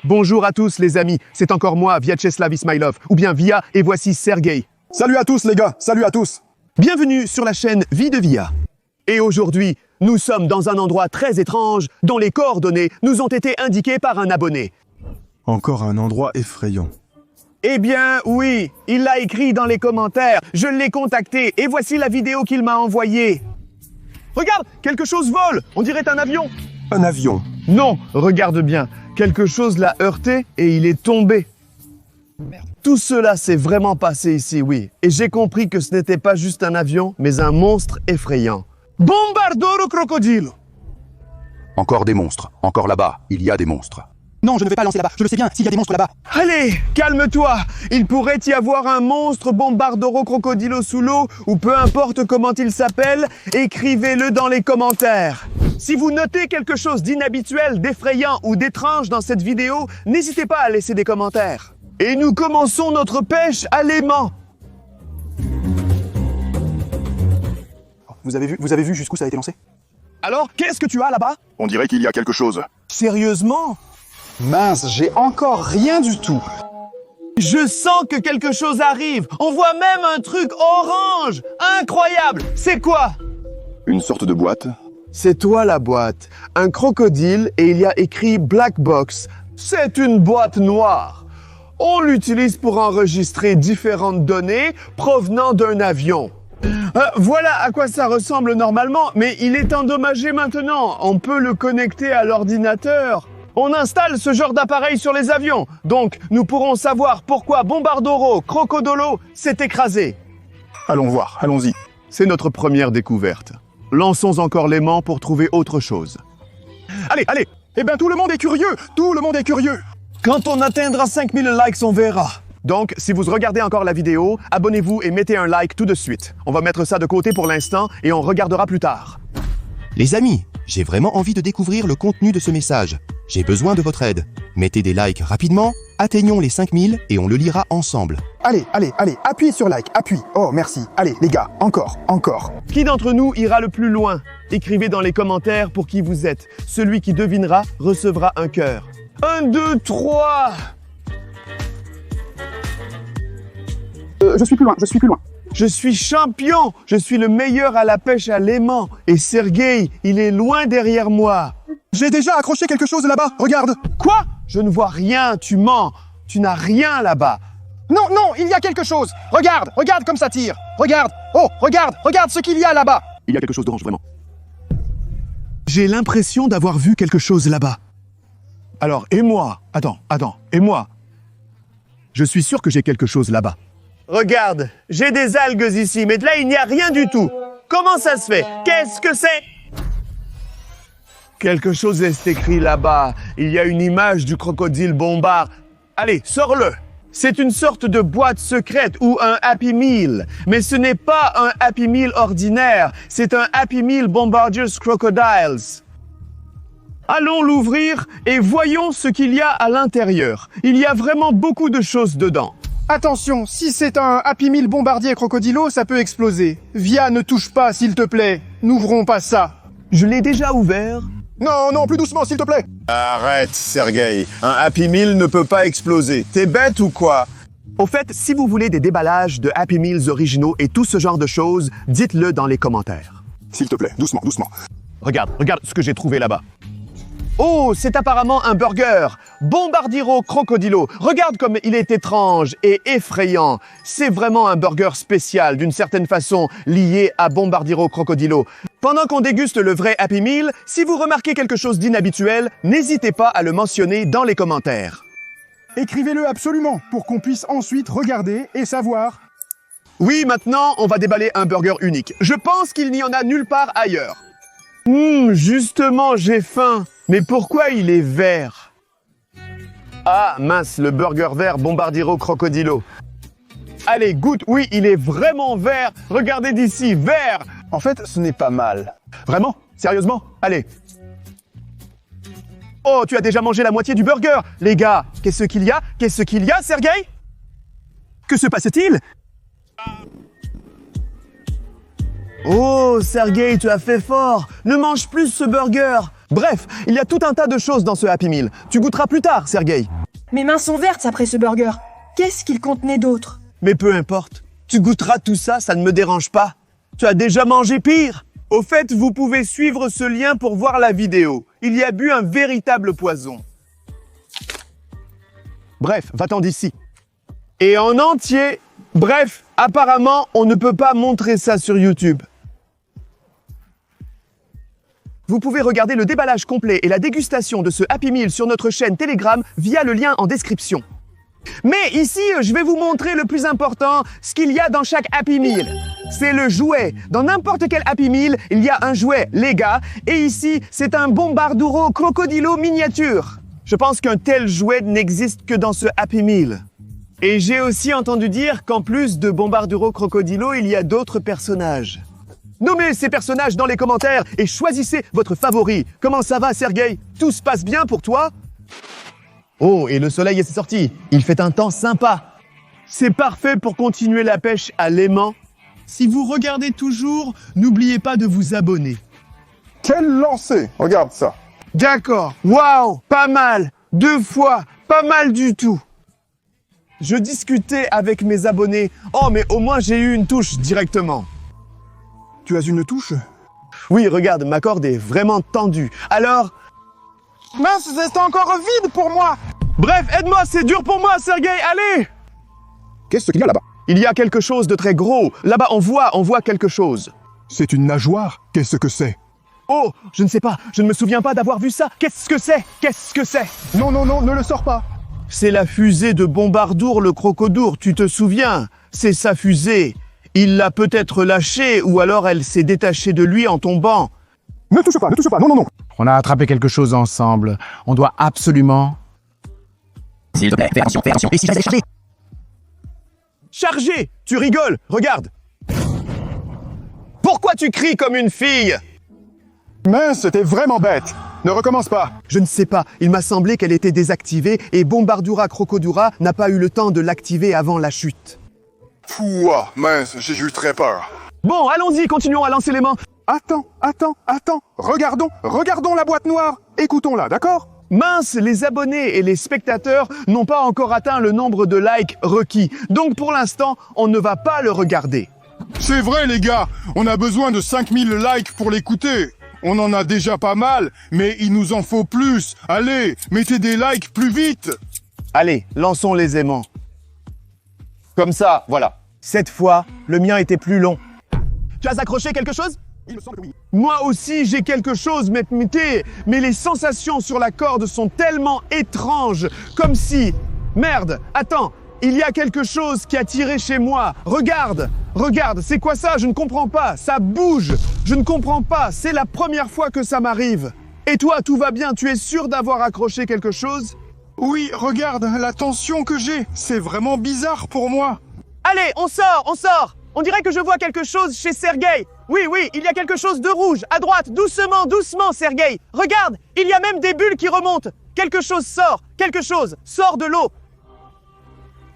Bonjour à tous les amis, c'est encore moi, Vyacheslav Ismailov, ou bien Via, et voici Sergei. Salut à tous les gars, salut à tous. Bienvenue sur la chaîne Vie de Via. Et aujourd'hui, nous sommes dans un endroit très étrange dont les coordonnées nous ont été indiquées par un abonné. Encore un endroit effrayant. Eh bien, oui, il l'a écrit dans les commentaires, je l'ai contacté, et voici la vidéo qu'il m'a envoyée. Regarde, quelque chose vole, on dirait un avion. Un avion. Non, regarde bien, quelque chose l'a heurté et il est tombé. Merde. Tout cela s'est vraiment passé ici, oui. Et j'ai compris que ce n'était pas juste un avion, mais un monstre effrayant. Bombardoro crocodile. Encore des monstres. Encore là-bas, il y a des monstres. Non, je ne vais pas lancer là-bas. Je le sais bien, s'il y a des monstres là-bas. Allez, calme-toi. Il pourrait y avoir un monstre Bombardoro crocodilo sous l'eau, ou peu importe comment il s'appelle, écrivez-le dans les commentaires. Si vous notez quelque chose d'inhabituel, d'effrayant ou d'étrange dans cette vidéo, n'hésitez pas à laisser des commentaires. Et nous commençons notre pêche à l'aimant. Vous avez vu jusqu'où ça a été lancé? Alors, qu'est-ce que tu as là-bas? On dirait qu'il y a quelque chose. Sérieusement? Mince, j'ai encore rien du tout. Je sens que quelque chose arrive. On voit même un truc orange. Incroyable. C'est quoi? Une sorte de boîte. C'est toi la boîte. Un crocodile et il y a écrit Black Box. C'est une boîte noire. On l'utilise pour enregistrer différentes données provenant d'un avion. Voilà à quoi ça ressemble normalement, mais il est endommagé maintenant. On peut le connecter à l'ordinateur. On installe ce genre d'appareil sur les avions. Donc, nous pourrons savoir pourquoi Bombardoro Crocodilo s'est écrasé. Allons voir, allons-y. C'est notre première découverte. Lançons encore l'aimant pour trouver autre chose. Allez, allez. Eh bien, tout le monde est curieux. Tout le monde est curieux. Quand on atteindra 5000 likes, on verra. Donc, si vous regardez encore la vidéo, abonnez-vous et mettez un like tout de suite. On va mettre ça de côté pour l'instant et on regardera plus tard. Les amis, j'ai vraiment envie de découvrir le contenu de ce message. J'ai besoin de votre aide. Mettez des likes rapidement, atteignons les 5000 et on le lira ensemble. Allez, appuie sur like, appuie. Oh, merci. Allez, les gars, encore. Qui d'entre nous ira le plus loin? Écrivez dans les commentaires pour qui vous êtes. Celui qui devinera recevra un cœur. 1, 2, 3. Je suis plus loin. Je suis champion. Je suis le meilleur à la pêche à l'aimant. Et Sergei, il est loin derrière moi. J'ai déjà accroché quelque chose là-bas. Regarde. Quoi? Je ne vois rien. Tu mens. Tu n'as rien là-bas. Non, il y a quelque chose. Regarde comme ça tire. Regarde. Oh, regarde ce qu'il y a là-bas. Il y a quelque chose d'orange, vraiment. J'ai l'impression d'avoir vu quelque chose là-bas. Alors, et moi? Attends, et moi? Je suis sûr que j'ai quelque chose là-bas. Regarde, j'ai des algues ici, mais là, il n'y a rien du tout. Comment ça se fait? Qu'est-ce que c'est? Quelque chose est écrit là-bas. Il y a une image du crocodile bombard. Allez, sors-le. C'est une sorte de boîte secrète ou un Happy Meal. Mais ce n'est pas un Happy Meal ordinaire. C'est un Happy Meal Bombardiers Crocodiles. Allons l'ouvrir et voyons ce qu'il y a à l'intérieur. Il y a vraiment beaucoup de choses dedans. Attention, si c'est un Happy Meal Bombardier Crocodilo, ça peut exploser. Via, ne touche pas, s'il te plaît. N'ouvrons pas ça. Je l'ai déjà ouvert. Non, plus doucement, s'il te plaît. Arrête, Sergei. Un Happy Meal ne peut pas exploser. T'es bête ou quoi? Au fait, si vous voulez des déballages de Happy Meals originaux et tout ce genre de choses, dites-le dans les commentaires. S'il te plaît, doucement. Regarde ce que j'ai trouvé là-bas. Oh, c'est apparemment un burger. Bombardiro Crocodilo. Regarde comme il est étrange et effrayant. C'est vraiment un burger spécial, d'une certaine façon, lié à Bombardiro Crocodilo. Pendant qu'on déguste le vrai Happy Meal, si vous remarquez quelque chose d'inhabituel, n'hésitez pas à le mentionner dans les commentaires. Écrivez-le absolument, pour qu'on puisse ensuite regarder et savoir. Oui, maintenant, on va déballer un burger unique. Je pense qu'il n'y en a nulle part ailleurs. Justement, j'ai faim. Mais pourquoi il est vert? Ah, mince, le burger vert Bombardiro Crocodilo. Allez, goûte. Oui, il est vraiment vert. Regardez d'ici, vert. En fait, ce n'est pas mal. Vraiment? Sérieusement? Allez. Oh, tu as déjà mangé la moitié du burger. Les gars, qu'est-ce qu'il y a, Sergei? Que se passe-t-il? Oh, Sergei, tu as fait fort. Ne mange plus ce burger. Bref, il y a tout un tas de choses dans ce Happy Meal. Tu goûteras plus tard, Sergei. Mes mains sont vertes après ce burger. Qu'est-ce qu'il contenait d'autre? Mais peu importe. Tu goûteras tout ça, ça ne me dérange pas. Tu as déjà mangé pire. Au fait, vous pouvez suivre ce lien pour voir la vidéo. Il y a bu un véritable poison. Bref, va-t'en d'ici. Et en entier. Bref, apparemment, on ne peut pas montrer ça sur YouTube. Vous pouvez regarder le déballage complet et la dégustation de ce Happy Meal sur notre chaîne Telegram via le lien en description. Mais ici, je vais vous montrer le plus important, ce qu'il y a dans chaque Happy Meal. C'est le jouet. Dans n'importe quel Happy Meal, il y a un jouet, les gars. Et ici, c'est un Bombarduro Crocodilo miniature. Je pense qu'un tel jouet n'existe que dans ce Happy Meal. Et j'ai aussi entendu dire qu'en plus de Bombarduro Crocodilo, il y a d'autres personnages. Nommez ces personnages dans les commentaires et choisissez votre favori. Comment ça va, Sergei? Tout se passe bien pour toi? Oh, et le soleil est sorti. Il fait un temps sympa. C'est parfait pour continuer la pêche à l'aimant. Si vous regardez toujours, n'oubliez pas de vous abonner. Quel lancer! Regarde ça. D'accord. Waouh, pas mal. 2 fois, pas mal du tout. Je discutais avec mes abonnés. Oh, mais au moins j'ai eu une touche directement. Tu as une touche? Oui, regarde, ma corde est vraiment tendue. Alors... Mince, c'est encore vide pour moi. Bref, aide-moi, c'est dur pour moi, Sergei, allez! Qu'est-ce qu'il y a là-bas? Il y a quelque chose de très gros. Là-bas, on voit quelque chose. C'est une nageoire? Qu'est-ce que c'est? Oh, je ne sais pas, je ne me souviens pas d'avoir vu ça. Qu'est-ce que c'est? Qu'est-ce que c'est? Non, non, non, ne le sors pas. C'est la fusée de Bombardour le Crocodour, tu te souviens? C'est sa fusée. Il l'a peut-être lâchée ou alors elle s'est détachée de lui en tombant. Ne touche pas, non, non, non. On a attrapé quelque chose ensemble. On doit absolument... S'il te plaît, fais attention, et si j'allais charger? Chargé! Tu rigoles, regarde! Pourquoi tu cries comme une fille? Mince, t'es vraiment bête. Ne recommence pas. Je ne sais pas, il m'a semblé qu'elle était désactivée et Bombardura Crocodura n'a pas eu le temps de l'activer avant la chute. Pouah, mince, j'ai eu très peur. Bon, allons-y, continuons à lancer l'aimant. Attends. Regardons la boîte noire. Écoutons-la, d'accord? Mince, les abonnés et les spectateurs n'ont pas encore atteint le nombre de likes requis. Donc pour l'instant, on ne va pas le regarder. C'est vrai, les gars. On a besoin de 5000 likes pour l'écouter. On en a déjà pas mal, mais il nous en faut plus. Allez, mettez des likes plus vite. Allez, lançons les aimants. Comme ça, voilà. Cette fois, le mien était plus long. Tu as accroché quelque chose? Il me semble que oui. Moi aussi, j'ai quelque chose, mais les sensations sur la corde sont tellement étranges, comme si... Merde, attends, il y a quelque chose qui a tiré chez moi. Regarde, c'est quoi ça? Je ne comprends pas, ça bouge. Je ne comprends pas, c'est la première fois que ça m'arrive. Et toi, tout va bien, tu es sûr d'avoir accroché quelque chose? Oui, regarde, la tension que j'ai. C'est vraiment bizarre pour moi. Allez, on sort. On dirait que je vois quelque chose chez Sergei. Oui, il y a quelque chose de rouge, à droite, doucement, Sergei. Regarde, il y a même des bulles qui remontent. Quelque chose sort de l'eau.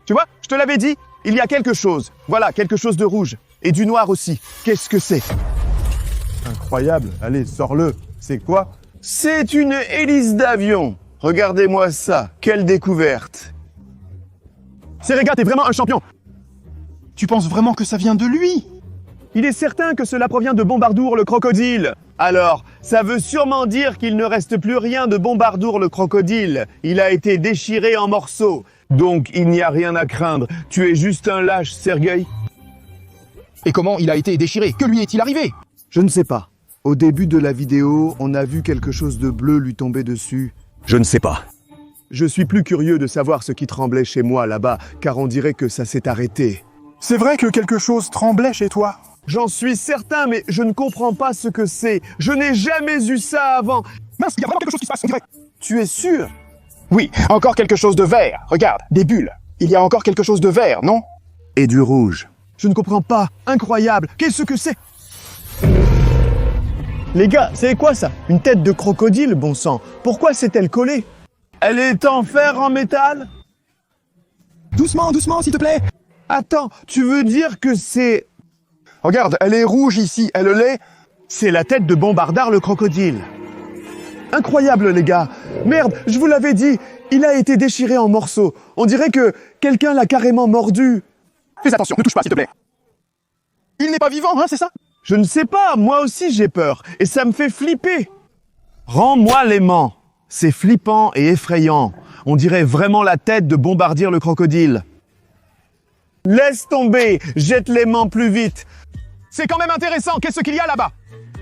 Tu vois, je te l'avais dit, il y a quelque chose. Voilà, quelque chose de rouge. Et du noir aussi. Qu'est-ce que c'est? Incroyable. Allez, sors-le. C'est quoi? C'est une hélice d'avion. Regardez-moi ça, quelle découverte. Serega, t'es vraiment un champion. Tu penses vraiment que ça vient de lui? Il est certain que cela provient de Bombardour le crocodile. Alors, ça veut sûrement dire qu'il ne reste plus rien de Bombardour le crocodile. Il a été déchiré en morceaux. Donc, il n'y a rien à craindre. Tu es juste un lâche, Sergei. Et comment il a été déchiré? Que lui est-il arrivé? Je ne sais pas. Au début de la vidéo, on a vu quelque chose de bleu lui tomber dessus. Je ne sais pas. Je suis plus curieux de savoir ce qui tremblait chez moi là-bas, car on dirait que ça s'est arrêté. C'est vrai que quelque chose tremblait chez toi? J'en suis certain, mais je ne comprends pas ce que c'est. Je n'ai jamais eu ça avant. Mince, il y a vraiment quelque chose qui se passe, on dirait. Tu es sûr? Oui, encore quelque chose de vert. Regarde, des bulles. Il y a encore quelque chose de vert, non? Et du rouge. Je ne comprends pas. Incroyable. Qu'est-ce que c'est? Les gars, c'est quoi ça? Une tête de crocodile, bon sang. Pourquoi s'est-elle collée? Elle est en fer, en métal? Doucement, s'il te plaît. Attends, tu veux dire que c'est... Regarde, elle est rouge ici, elle l'est. C'est la tête de Bombardard le crocodile. Incroyable, les gars. Merde, je vous l'avais dit, il a été déchiré en morceaux. On dirait que quelqu'un l'a carrément mordu. Fais attention, ne touche pas, s'il te plaît. Il n'est pas vivant, hein, c'est ça? Je ne sais pas, moi aussi j'ai peur, et ça me fait flipper. Rends-moi l'aimant. C'est flippant et effrayant. On dirait vraiment la tête de Bombardier le crocodile. Laisse tomber, jette l'aimant plus vite. C'est quand même intéressant, qu'est-ce qu'il y a là-bas?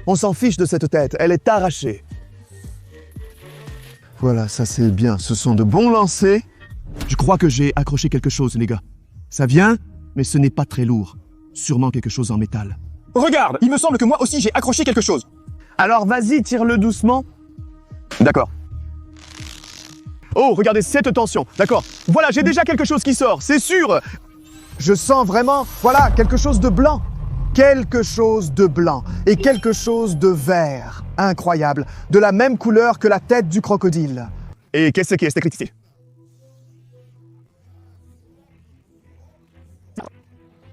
On s'en fiche de cette tête, elle est arrachée. Voilà, ça c'est bien, ce sont de bons lancers. Je crois que j'ai accroché quelque chose, les gars. Ça vient, mais ce n'est pas très lourd. Sûrement quelque chose en métal. Regarde, il me semble que moi aussi j'ai accroché quelque chose. Alors vas-y, tire-le doucement. D'accord. Oh, regardez cette tension. D'accord. Voilà, j'ai déjà quelque chose qui sort, c'est sûr. Je sens vraiment, voilà, quelque chose de blanc. Quelque chose de blanc et quelque chose de vert. Incroyable. De la même couleur que la tête du crocodile. Et qu'est-ce qui est écrit ici?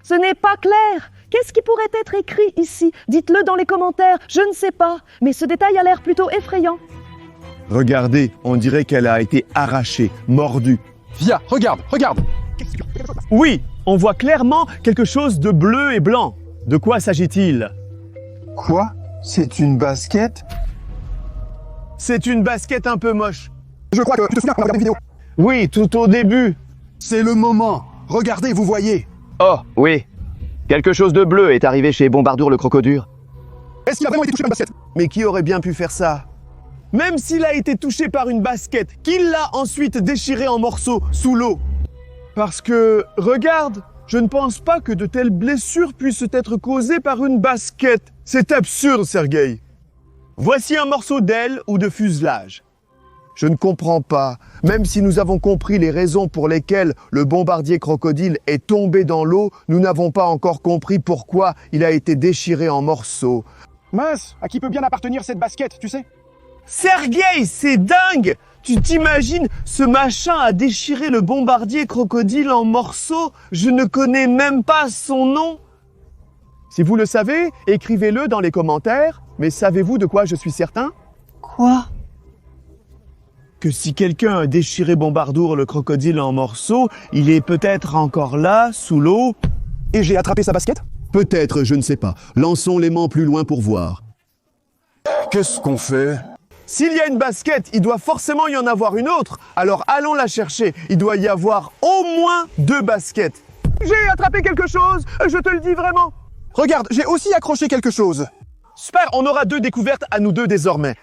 Ce n'est pas clair. Qu'est-ce qui pourrait être écrit ici? Dites-le dans les commentaires, je ne sais pas. Mais ce détail a l'air plutôt effrayant. Regardez, on dirait qu'elle a été arrachée, mordue. Via, regarde, regarde. Oui, on voit clairement quelque chose de bleu et blanc. De quoi s'agit-il? Quoi? C'est une basket? C'est une basket un peu moche. Je crois que tu te souviens qu'on a regardé une vidéo. Oui, tout au début. C'est le moment. Regardez, vous voyez. Oh, oui. Quelque chose de bleu est arrivé chez Bombardour le crocodile. Est-ce qu'il a vraiment été touché par une basket? Mais qui aurait bien pu faire ça? Même s'il a été touché par une basket, qui l'a ensuite déchiré en morceaux sous l'eau? Parce que, regarde, je ne pense pas que de telles blessures puissent être causées par une basket. C'est absurde, Sergueï. Voici un morceau d'aile ou de fuselage. Je ne comprends pas. Même si nous avons compris les raisons pour lesquelles le bombardier crocodile est tombé dans l'eau, nous n'avons pas encore compris pourquoi il a été déchiré en morceaux. Mince, à qui peut bien appartenir cette basket, tu sais? Sergueï, c'est dingue! Tu t'imagines, ce machin a déchiré le bombardier crocodile en morceaux? Je ne connais même pas son nom. Si vous le savez, écrivez-le dans les commentaires. Mais savez-vous de quoi je suis certain? Quoi? Que si quelqu'un a déchiré Bombardour le crocodile en morceaux, il est peut-être encore là, sous l'eau. Et j'ai attrapé sa basket? Peut-être, je ne sais pas. Lançons l'aimant plus loin pour voir. Qu'est-ce qu'on fait? S'il y a une basket, il doit forcément y en avoir une autre. Alors allons la chercher. Il doit y avoir au moins 2 baskets. J'ai attrapé quelque chose, je te le dis vraiment. Regarde, j'ai aussi accroché quelque chose. Super, on aura 2 découvertes à nous deux désormais.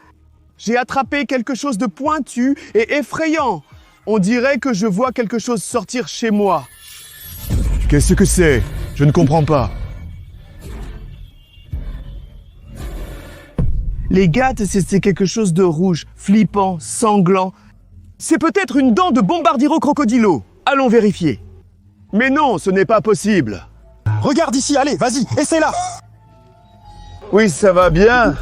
J'ai attrapé quelque chose de pointu et effrayant. On dirait que je vois quelque chose sortir chez moi. Qu'est-ce que c'est? Je ne comprends pas. Les gars, c'est quelque chose de rouge, flippant, sanglant. C'est peut-être une dent de Bombardiro crocodilo. Allons vérifier. Mais non, ce n'est pas possible. Regarde ici, allez, vas-y, essaie-la. Oui, ça va bien.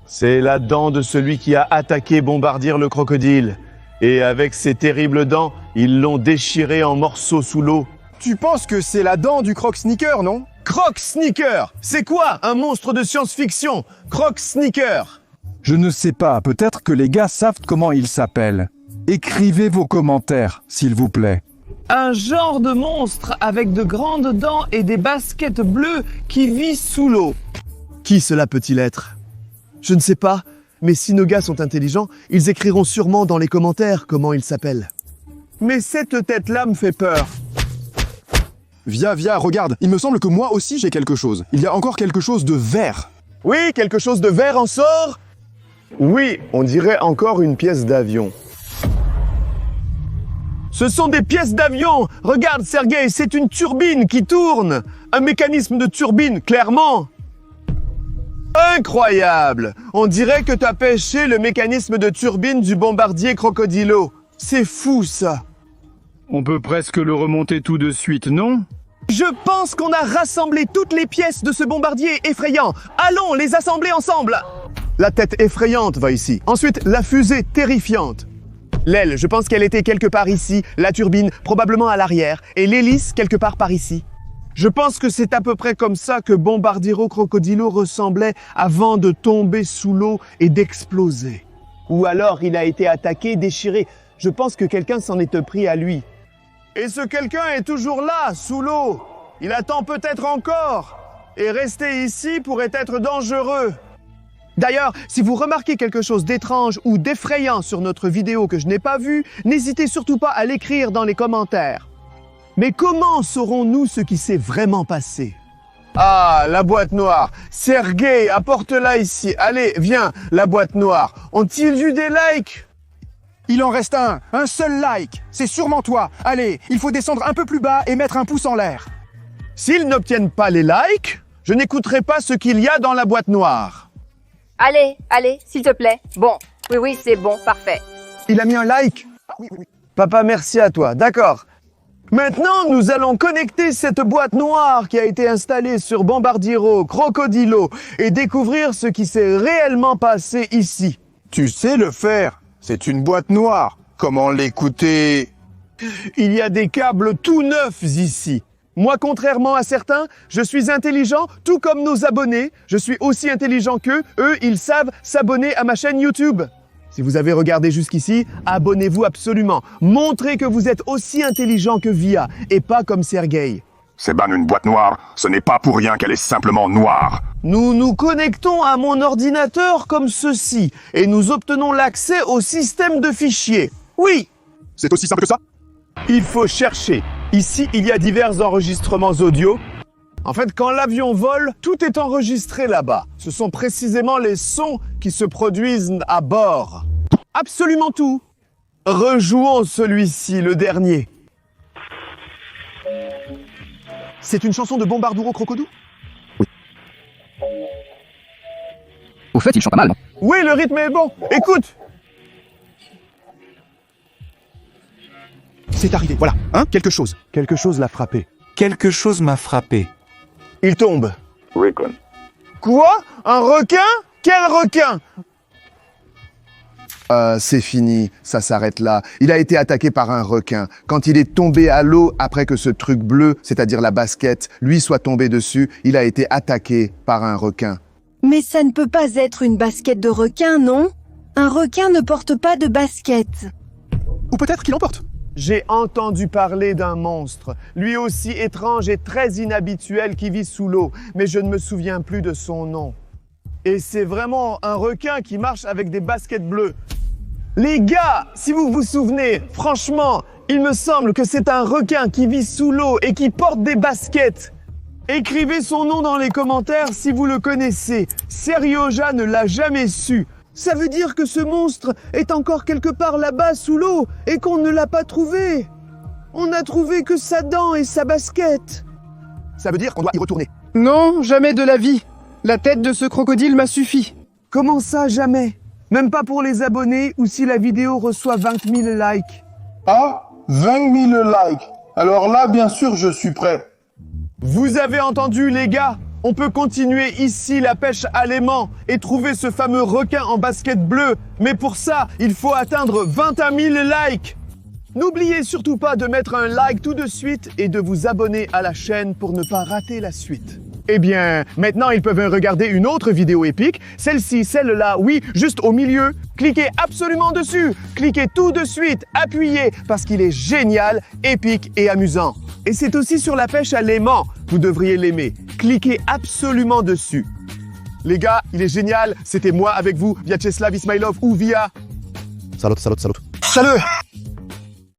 C'est la dent de celui qui a attaqué Bombardier le crocodile. Et avec ses terribles dents, ils l'ont déchiré en morceaux sous l'eau. Tu penses que c'est la dent du croc-sneaker, non? Croc-sneaker! C'est quoi un monstre de science-fiction? Croc-sneaker! Je ne sais pas, peut-être que les gars savent comment il s'appelle. Écrivez vos commentaires, s'il vous plaît. Un genre de monstre avec de grandes dents et des baskets bleues qui vit sous l'eau. Qui cela peut-il être? Je ne sais pas, mais si nos gars sont intelligents, ils écriront sûrement dans les commentaires comment il s'appelle. Mais cette tête-là me fait peur. Via, regarde, il me semble que moi aussi j'ai quelque chose. Il y a encore quelque chose de vert. Oui, quelque chose de vert en sort? Oui, on dirait encore une pièce d'avion. Ce sont des pièces d'avion! Regarde, Sergueï, c'est une turbine qui tourne! Un mécanisme de turbine, clairement! Incroyable! On dirait que t'as pêché le mécanisme de turbine du bombardier crocodilo. C'est fou, ça! On peut presque le remonter tout de suite, non? Je pense qu'on a rassemblé toutes les pièces de ce bombardier effrayant. Allons les assembler ensemble! La tête effrayante va ici. Ensuite, la fusée terrifiante. L'aile, je pense qu'elle était quelque part ici. La turbine, probablement à l'arrière. Et l'hélice, quelque part par ici. Je pense que c'est à peu près comme ça que Bombardiro Crocodilo ressemblait avant de tomber sous l'eau et d'exploser. Ou alors il a été attaqué, déchiré. Je pense que quelqu'un s'en est pris à lui. Et ce quelqu'un est toujours là, sous l'eau. Il attend peut-être encore. Et rester ici pourrait être dangereux. D'ailleurs, si vous remarquez quelque chose d'étrange ou d'effrayant sur notre vidéo que je n'ai pas vu, n'hésitez surtout pas à l'écrire dans les commentaires. Mais comment saurons-nous ce qui s'est vraiment passé? Ah, la boîte noire. Sergueï, apporte-la ici. Allez, viens, la boîte noire. Ont-ils eu des likes? Il en reste un seul like. C'est sûrement toi. Allez, il faut descendre un peu plus bas et mettre un pouce en l'air. S'ils n'obtiennent pas les likes, je n'écouterai pas ce qu'il y a dans la boîte noire. Allez, allez, s'il te plaît. Bon, oui, c'est bon, parfait. Il a mis un like? Oui. Papa, merci à toi. D'accord. Maintenant, nous allons connecter cette boîte noire qui a été installée sur Bombardiro Crocodilo et découvrir ce qui s'est réellement passé ici. Tu sais le faire. C'est une boîte noire. Comment l'écouter? Il y a des câbles tout neufs ici. Moi, contrairement à certains, je suis intelligent, tout comme nos abonnés. Je suis aussi intelligent qu'eux. Eux, ils savent s'abonner à ma chaîne YouTube. Si vous avez regardé jusqu'ici, abonnez-vous absolument. Montrez que vous êtes aussi intelligent que Via, et pas comme Sergueï. C'est ban une boîte noire, ce n'est pas pour rien qu'elle est simplement noire. Nous nous connectons à mon ordinateur comme ceci, et nous obtenons l'accès au système de fichiers. Oui! C'est aussi simple que ça? Il faut chercher. Ici, il y a divers enregistrements audio. En fait, quand l'avion vole, tout est enregistré là-bas. Ce sont précisément les sons qui se produisent à bord. Absolument tout. Rejouons celui-ci, le dernier. C'est une chanson de Bombardiro Crocodilo? Oui. Au fait, il chante pas mal, non? Oui, le rythme est bon. Écoute. C'est arrivé, voilà. Quelque chose. Quelque chose l'a frappé. Quelque chose m'a frappé. Il tombe. Recon. Quoi? Un requin? Quel requin? C'est fini, ça s'arrête là. Il a été attaqué par un requin. Quand il est tombé à l'eau, après que ce truc bleu, c'est-à-dire la basket, lui soit tombé dessus, il a été attaqué par un requin. Mais ça ne peut pas être une basket de requin, non? Un requin ne porte pas de basket. Ou peut-être qu'il en porte. J'ai entendu parler d'un monstre, lui aussi étrange et très inhabituel qui vit sous l'eau, mais je ne me souviens plus de son nom. Et c'est vraiment un requin qui marche avec des baskets bleues. Les gars, si vous vous souvenez, franchement, il me semble que c'est un requin qui vit sous l'eau et qui porte des baskets. Écrivez son nom dans les commentaires si vous le connaissez. Serioja ne l'a jamais su. Ça veut dire que ce monstre est encore quelque part là-bas sous l'eau et qu'on ne l'a pas trouvé. On n'a trouvé que sa dent et sa basket. Ça veut dire qu'on doit y retourner. Non, jamais de la vie. La tête de ce crocodile m'a suffi. Comment ça, jamais? Même pas pour les abonnés ou si la vidéo reçoit 20 000 likes. Ah, 20 000 likes. Alors là, bien sûr, je suis prêt. Vous avez entendu, les gars? On peut continuer ici la pêche à l'aimant et trouver ce fameux requin en basket bleu. Mais pour ça, il faut atteindre 21 000 likes. N'oubliez surtout pas de mettre un like tout de suite et de vous abonner à la chaîne pour ne pas rater la suite. Eh bien, maintenant, ils peuvent regarder une autre vidéo épique. Celle-ci, celle-là, oui, juste au milieu. Cliquez absolument dessus. Cliquez tout de suite, appuyez, parce qu'il est génial, épique et amusant. Et c'est aussi sur la pêche à l'aimant. Vous devriez l'aimer. Cliquez absolument dessus. Les gars, il est génial. C'était moi avec vous, Vyacheslav Ismailov ou Via. Salut. Salut.